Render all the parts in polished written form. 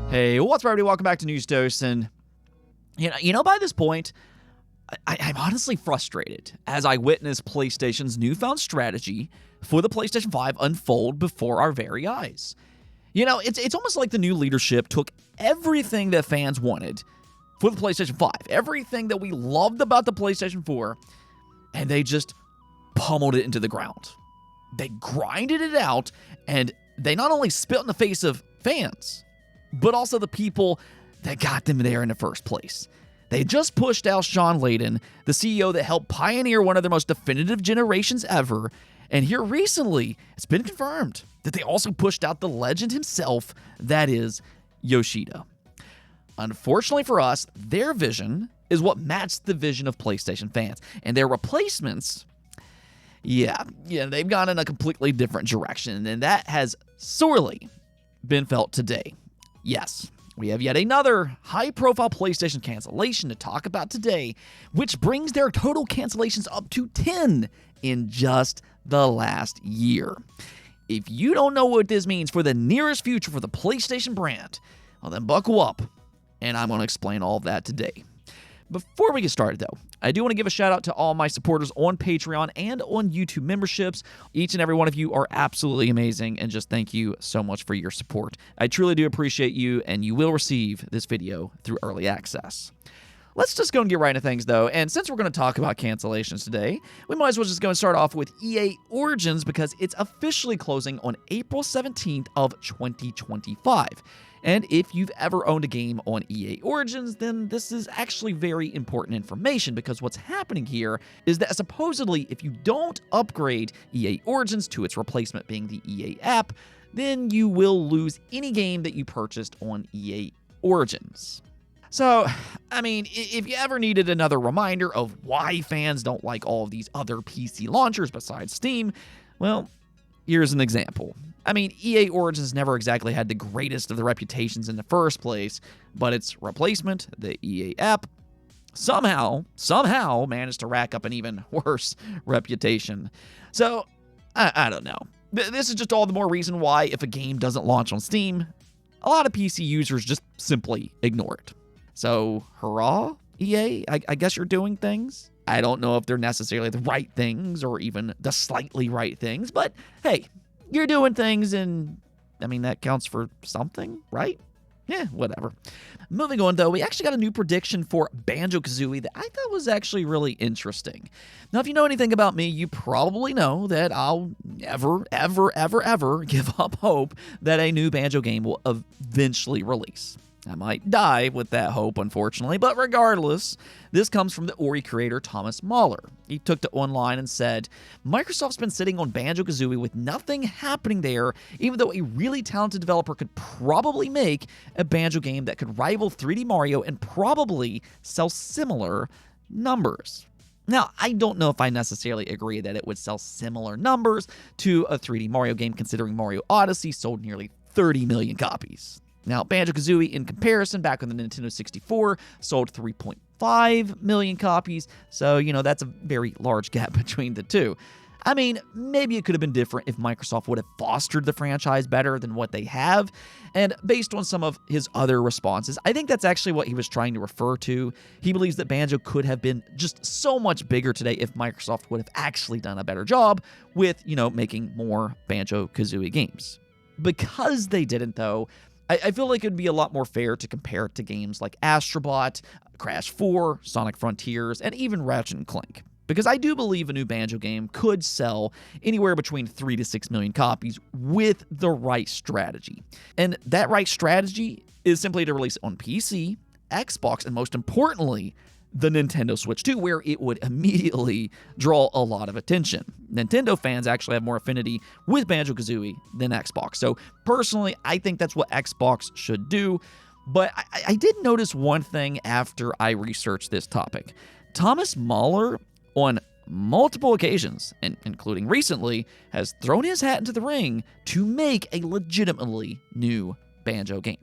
Hey, what's up, everybody? Welcome back to News Dose. And by this point, I'm honestly frustrated as I witness PlayStation's newfound strategy for the PlayStation 5 unfold before our very eyes. It's almost like the new leadership took everything that fans wanted for the PlayStation 5, everything that we loved about the PlayStation 4, and they just pummeled it into the ground. They grinded it out, and they not only spit in the face of fans, but also the people that got them there in the first place. They just pushed out Sean Layden, the CEO that helped pioneer one of the most definitive generations ever, and here recently, it's been confirmed that they also pushed out the legend himself, that is, Yoshida. Unfortunately for us, their vision is what matched the vision of PlayStation fans, and their replacements, they've gone in a completely different direction, and that has sorely been felt today. Yes, we have yet another high-profile PlayStation cancellation to talk about today, which brings their total cancellations up to 10 in just the last year. If you don't know what this means for the nearest future for the PlayStation brand, well then buckle up, and I'm going to explain all of that today. Before we get started, though, I do want to give a shout out to all my supporters on Patreon and on YouTube memberships. Each and every one of you are absolutely amazing, and just thank you so much for your support. I truly do appreciate you, and you will receive this video through early access. Let's just go and get right into things, though, and since we're going to talk about cancellations today, we might as well just go and start off with EA Origins because it's officially closing on April 17th of 2025. And if you've ever owned a game on EA Origins, then this is actually very important information because what's happening here is that supposedly if you don't upgrade EA Origins to its replacement being the EA app, then you will lose any game that you purchased on EA Origins. So, if you ever needed another reminder of why fans don't like all of these other PC launchers besides Steam, well, here's an example. EA Origins never exactly had the greatest of the reputations in the first place, but its replacement, the EA app, somehow managed to rack up an even worse reputation. So, I don't know. This is just all the more reason why if a game doesn't launch on Steam, a lot of PC users just simply ignore it. So, hurrah, EA, I guess you're doing things. I don't know if they're necessarily the right things or even the slightly right things, but hey, you're doing things, and that counts for something, right? Yeah, whatever. Moving on, though, we actually got a new prediction for Banjo-Kazooie that I thought was actually really interesting. Now, if you know anything about me, you probably know that I'll never, ever, ever, ever give up hope that a new Banjo game will eventually release. I might die with that hope, unfortunately, but regardless, this comes from the Ori creator Thomas Mahler. He took to online and said, Microsoft's been sitting on Banjo-Kazooie with nothing happening there, even though a really talented developer could probably make a Banjo game that could rival 3D Mario and probably sell similar numbers. Now, I don't know if I necessarily agree that it would sell similar numbers to a 3D Mario game, considering Mario Odyssey sold nearly 30 million copies. Now, Banjo-Kazooie, in comparison, back on the Nintendo 64, sold 3.5 million copies, so, that's a very large gap between the two. Maybe it could have been different if Microsoft would have fostered the franchise better than what they have, and based on some of his other responses, I think that's actually what he was trying to refer to. He believes that Banjo could have been just so much bigger today if Microsoft would have actually done a better job with, making more Banjo-Kazooie games. Because they didn't, though, I feel like it would be a lot more fair to compare it to games like Astrobot, Crash 4, Sonic Frontiers, and even Ratchet & Clank. Because I do believe a new Banjo game could sell anywhere between 3 to 6 million copies with the right strategy. And that right strategy is simply to release it on PC, Xbox, and most importantly, the Nintendo Switch 2, where it would immediately draw a lot of attention. Nintendo fans actually have more affinity with Banjo-Kazooie than Xbox. So personally, I think that's what Xbox should do. But I did notice one thing after I researched this topic. Thomas Mahler, on multiple occasions, and including recently, has thrown his hat into the ring to make a legitimately new Banjo game.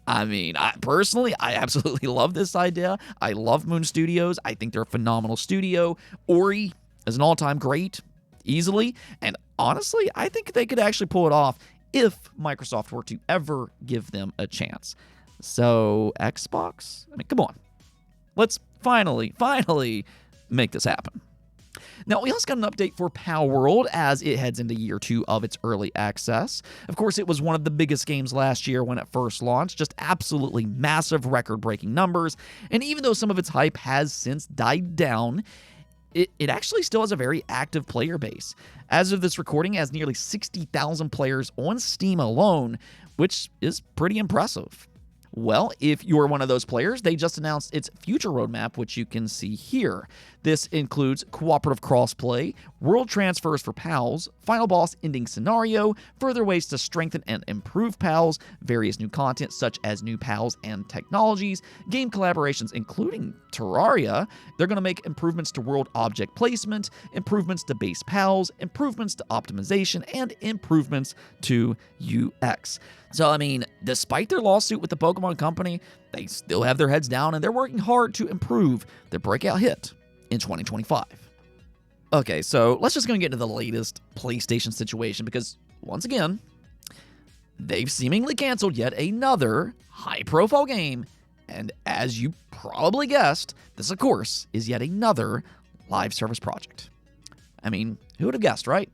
I personally absolutely love this idea. I love Moon Studios. I think they're a phenomenal studio. Ori is an all-time great, easily. And honestly, I think they could actually pull it off if Microsoft were to ever give them a chance. So, Xbox? I mean, come on. Let's finally make this happen. Now, we also got an update for Palworld as it heads into year 2 of its early access. Of course, it was one of the biggest games last year when it first launched, just absolutely massive record-breaking numbers, and even though some of its hype has since died down, it actually still has a very active player base. As of this recording, it has nearly 60,000 players on Steam alone, which is pretty impressive. Well, if you're one of those players, they just announced its future roadmap, which you can see here. This includes cooperative crossplay, world transfers for PALs, final boss ending scenario, further ways to strengthen and improve PALs, various new content such as new PALs and technologies, game collaborations including Terraria. They're going to make improvements to world object placement, improvements to base PALs, improvements to optimization, and improvements to UX. So, I mean, despite their lawsuit with the Pokemon Company, they still have their heads down and they're working hard to improve their breakout hit in 2025. Okay, so let's just go and get into the latest PlayStation situation because, once again, they've seemingly canceled yet another high-profile game. And as you probably guessed, this, of course, is yet another live service project. I mean, who would have guessed, right?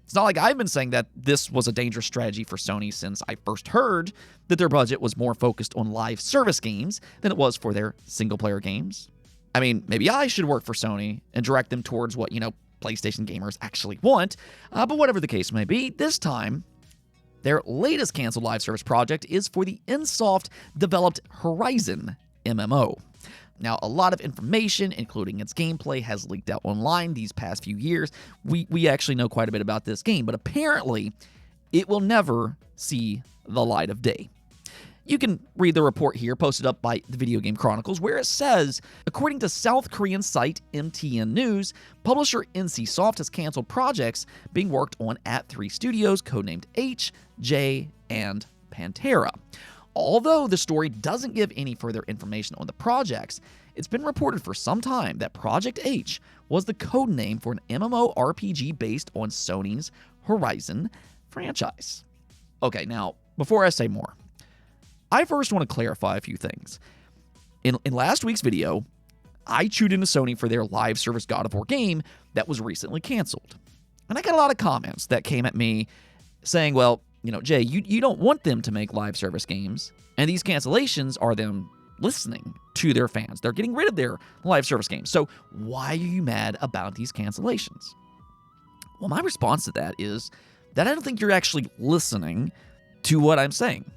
It's not like I've been saying that this was a dangerous strategy for Sony since I first heard that their budget was more focused on live service games than it was for their single-player games. I mean, maybe I should work for Sony and direct them towards what, PlayStation gamers actually want, but whatever the case may be, this time, their latest canceled live service project is for the Insoft-developed Horizon MMO. Now, a lot of information, including its gameplay, has leaked out online these past few years. We actually know quite a bit about this game, but apparently, it will never see the light of day. You can read the report here, posted up by the Video Game Chronicles, where it says, according to South Korean site MTN News, publisher NCSoft has canceled projects being worked on at 3 studios, codenamed H, J, and Pantera. Although the story doesn't give any further information on the projects, it's been reported for some time that Project H was the codename for an MMORPG based on Sony's Horizon franchise. Okay, now, before I say more, I first want to clarify a few things. In last week's video, I chewed into Sony for their live service God of War game that was recently canceled. And I got a lot of comments that came at me saying, well, Jay, you don't want them to make live service games, and these cancellations are them listening to their fans. They're getting rid of their live service games. So why are you mad about these cancellations? Well, my response to that is that I don't think you're actually listening to what I'm saying.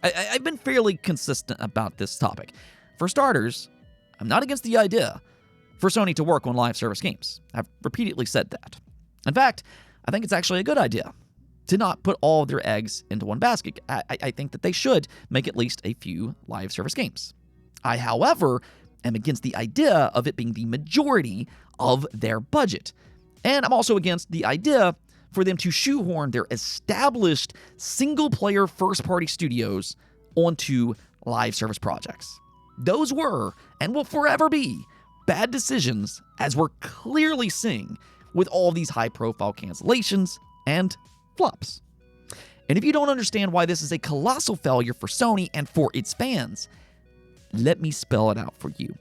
I've been fairly consistent about this topic. For starters, I'm not against the idea for Sony to work on live service games. I've repeatedly said that. In fact, I think it's actually a good idea to not put all of their eggs into one basket. I think that they should make at least a few live service games. I, however, am against the idea of it being the majority of their budget. And I'm also against the idea for them to shoehorn their established single-player first-party studios onto live service projects. Those were, and will forever be, bad decisions, as we're clearly seeing with all these high-profile cancellations and flops. And if you don't understand why this is a colossal failure for Sony and for its fans, let me spell it out for you.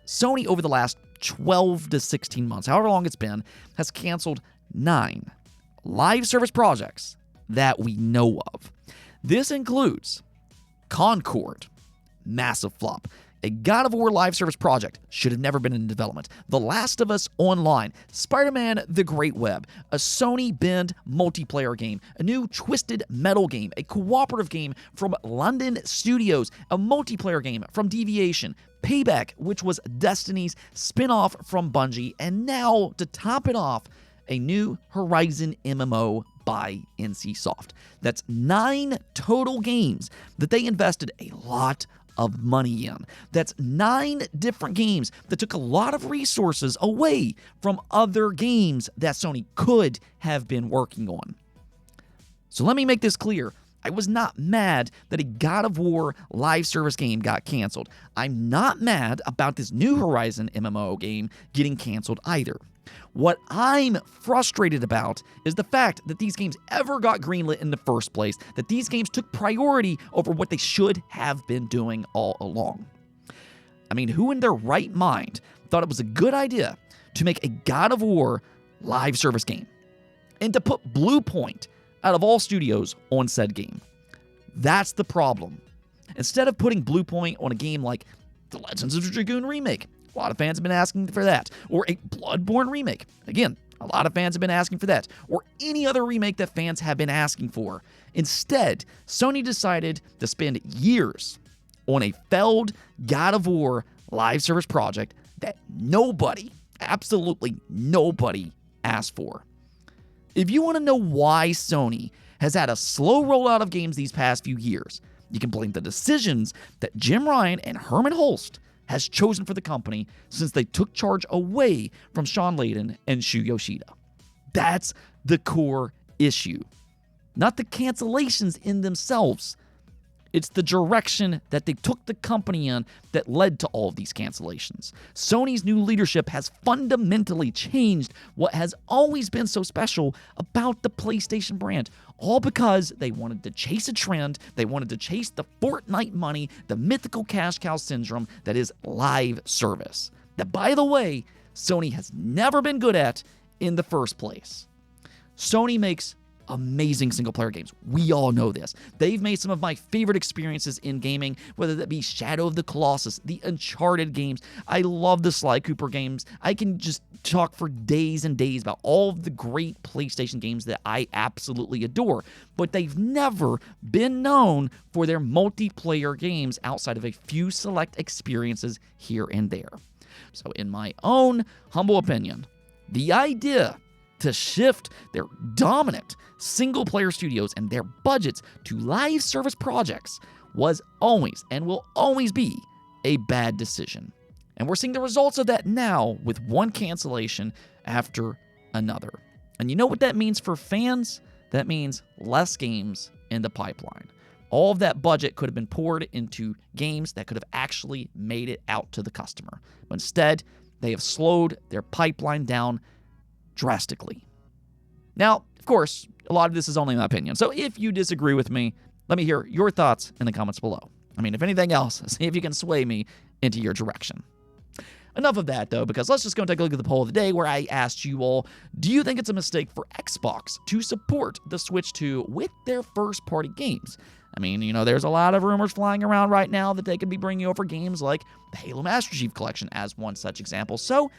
Sony, over the last 12 to 16 months, however long it's been, has canceled 9 live service projects that we know of. This includes Concord, massive flop. A God of War live service project should have never been in development. The Last of Us Online, Spider-Man The Great Web, a Sony Bend multiplayer game, a new Twisted Metal game, a cooperative game from London Studios, a multiplayer game from Deviation, Payback, which was Destiny's spin-off from Bungie, and now, to top it off, a new Horizon MMO by NCSoft. That's 9 total games that they invested a lot of money in. That's 9 different games that took a lot of resources away from other games that Sony could have been working on. So let me make this clear. I was not mad that a God of War live service game got canceled. I'm not mad about this New Horizon MMO game getting canceled either. What I'm frustrated about is the fact that these games ever got greenlit in the first place, that these games took priority over what they should have been doing all along. I mean, who in their right mind thought it was a good idea to make a God of War live service game and to put Blue Point out of all studios on said game? That's the problem. Instead of putting Blue Point on a game like The Legends of the Dragoon Remake, a lot of fans have been asking for that, or a Bloodborne remake, again, a lot of fans have been asking for that, or any other remake that fans have been asking for. Instead, Sony decided to spend years on a failed God of War live service project that nobody, absolutely nobody, asked for. If you want to know why Sony has had a slow rollout of games these past few years, you can blame the decisions that Jim Ryan and Herman Hulst has chosen for the company since they took charge away from Sean Layden and Shu Yoshida. That's the core issue. Not the cancellations in themselves. It's the direction that they took the company in that led to all of these cancellations. Sony's new leadership has fundamentally changed what has always been so special about the PlayStation brand, all because they wanted to chase a trend, they wanted to chase the Fortnite money, the mythical cash cow syndrome that is live service. That, by the way, Sony has never been good at in the first place. Sony makes amazing single-player games. We all know this. They've made some of my favorite experiences in gaming, whether that be Shadow of the Colossus, the Uncharted games. I love the Sly Cooper games. I can just talk for days and days about all of the great PlayStation games that I absolutely adore, but they've never been known for their multiplayer games outside of a few select experiences here and there. So in my own humble opinion, the idea to shift their dominant single-player studios and their budgets to live service projects was always and will always be a bad decision. And we're seeing the results of that now with one cancellation after another. And you know what that means for fans? That means less games in the pipeline. All of that budget could have been poured into games that could have actually made it out to the customer. But instead, they have slowed their pipeline down drastically. Now, of course, a lot of this is only my opinion, so if you disagree with me, let me hear your thoughts in the comments below. I mean, if anything else, see if you can sway me into your direction. Enough of that, though, because let's just go take a look at the poll of the day where I asked you all, do you think it's a mistake for Xbox to support the Switch 2 with their first-party games? I mean, you know, there's a lot of rumors flying around right now that they could be bringing over games like the Halo Master Chief Collection as one such example, so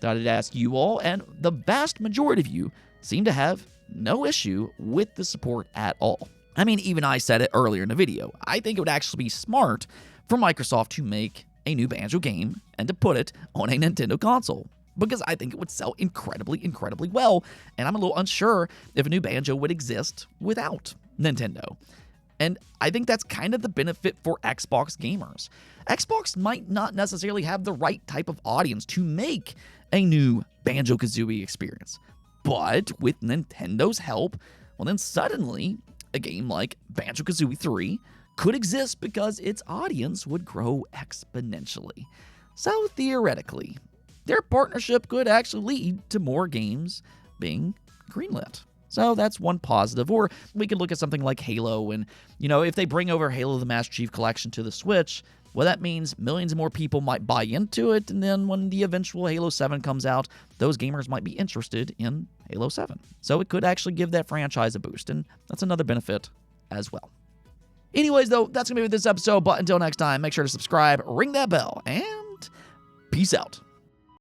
thought I'd ask you all, and the vast majority of you seem to have no issue with the support at all. I mean, even I said it earlier in the video. I think it would actually be smart for Microsoft to make a new Banjo game and to put it on a Nintendo console, because I think it would sell incredibly, incredibly well, and I'm a little unsure if a new Banjo would exist without Nintendo. And I think that's kind of the benefit for Xbox gamers. Xbox might not necessarily have the right type of audience to make a new Banjo-Kazooie experience. But with Nintendo's help, well then suddenly a game like Banjo-Kazooie 3 could exist because its audience would grow exponentially. So theoretically, their partnership could actually lead to more games being greenlit. So that's one positive. Or we could look at something like Halo, and, you know, if they bring over Halo the Master Chief Collection to the Switch, well, that means millions more people might buy into it, and then when the eventual Halo 7 comes out, those gamers might be interested in Halo 7. So it could actually give that franchise a boost, and that's another benefit as well. Anyways, though, that's going to be it with this episode, but until next time, make sure to subscribe, ring that bell, and peace out.